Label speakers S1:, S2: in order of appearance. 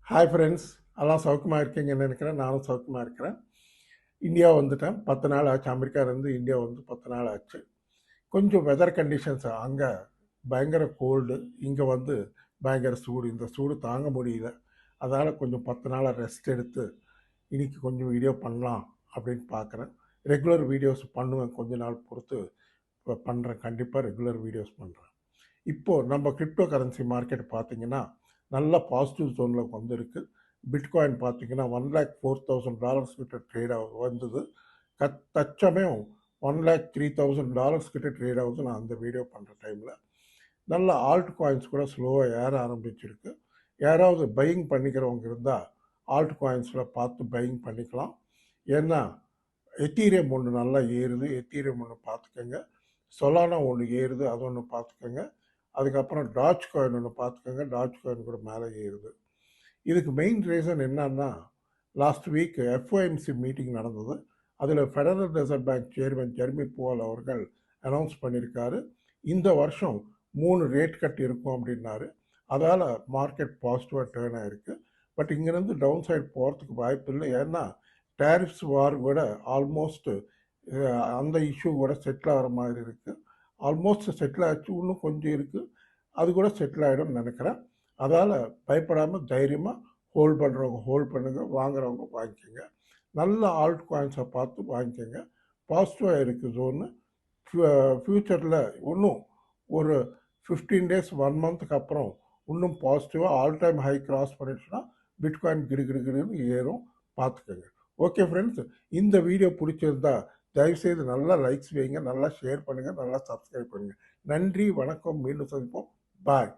S1: Hi friends, எல்லாம் சௌக்கியமாக இருக்கீங்கன்னு நினைக்கிறேன். நானும் சௌக்கியமாக இருக்கிறேன். இந்தியா வந்துட்டேன். 10 நாள் ஆச்சு. அமெரிக்காவிலேருந்து இந்தியா வந்து 10 நாள் ஆச்சு. கொஞ்சம் வெதர் கண்டிஷன்ஸ் அங்கே பயங்கர கோல்டு, இங்கே வந்து பயங்கர சூடு. இந்த சூடு தாங்க முடியல. அதனால் கொஞ்சம் 10 நாளாக ரெஸ்ட் எடுத்து இன்னைக்கு கொஞ்சம் வீடியோ பண்ணலாம் அப்படின்னு பார்க்குறேன். ரெகுலர் வீடியோஸ் பண்ணுவேன், கொஞ்ச நாள் பொறுத்து இப்போ பண்ணுறேன். கண்டிப்பாக ரெகுலர் வீடியோஸ் பண்ணுறேன். இப்போது நம்ம கிரிப்டோ கரன்சி மார்க்கெட் பார்த்தீங்கன்னா நல்ல பாசிட்டிவ் ஜோனில் வந்திருக்கு. பிட்காயின் பார்த்தீங்கன்னா $1,04,000 கிட்ட ட்ரேட் ஆகுது வந்தது. தச்சமயம் $1,03,000 கிட்ட ட்ரேட் ஆகுது. நான் அந்த வீடியோ பண்ணுற டைமில் நல்ல ஆல்ட் காயின்ஸ் கூட ஸ்லோவாக ஏற ஆரம்பிச்சிருக்கு. யாராவது பையிங் பண்ணிக்கிறவங்க இருந்தால் ஆல்ட் காயின்ஸில் பார்த்து பையிங் பண்ணிக்கலாம். ஏன்னா எத்தீரியம் ஒன்று நல்லா ஏறுது, எத்தீரியம் ஒன்று பார்த்துக்கோங்க. சொலானா ஒன்று ஏறுது, அது ஒன்று பார்த்துக்கோங்க. அதுக்கப்புறம் டாச் காயின் ஒன்று பார்த்துக்கோங்க, டாச் காயின் கூட மேலே ஏறுது. இதுக்கு மெயின் ரீசன் என்னன்னா, லாஸ்ட் வீக் எஃப்ஓஎம்சி மீட்டிங் நடந்தது. அதில் federal reserve bank chairman Jeremy போவல் அவர்கள் அனௌன்ஸ் பண்ணியிருக்காரு, இந்த வருஷம் 3 ரேட் கட் இருக்கும் அப்படின்னாரு. அதால் மார்க்கெட் பாசிட்டிவாக டேர்ன் ஆகிருக்கு. பட் இங்கேருந்து டவுன் சைட் போகிறதுக்கு வாய்ப்பு இல்லை. ஏன்னா டேரிஃப்ஸ் வார் கூட ஆல்மோஸ்ட் அந்த இஷ்யூ கூட செட்டில் ஆகிற மாதிரி இருக்குது. ஆல்மோஸ்ட் செட்டில் ஆச்சு, இன்னும் கொஞ்சம் இருக்குது, அது கூட செட்டில் ஆகிடும்னு நினைக்கிறேன். அதால் பயப்படாமல் தைரியமாக ஹோல்ட் பண்ணுறவங்க ஹோல்ட் பண்ணுங்கள், வாங்குறவங்க வாங்கிக்கோங்க. நல்ல ஆல்ட் காயின்ஸை பார்த்து வாங்கிக்கோங்க. பாசிட்டிவாக இருக்குது ஜோன்னு. ஃப்யூச்சரில் இன்னும் ஒரு 15 டேஸ் 1 மந்த்துக்கு அப்புறம் இன்னும் பாசிட்டிவாக ஆல் டைம் ஹை கிராஸ் பண்ணிடுச்சுன்னா பிட்காயின் கிடுகிடுன்னு ஏறும், பார்த்துக்கோங்க. ஓகே ஃப்ரெண்ட்ஸ், இந்த வீடியோ பிடிச்சிருந்தா தயவுசெய்து நல்லா லைக்ஸ் வைங்க, நல்லா ஷேர் பண்ணுங்கள், நல்லா சப்ஸ்கிரைப் பண்ணுங்கள். நன்றி, வணக்கம், மீண்டும் சந்திப்போம். பாய்.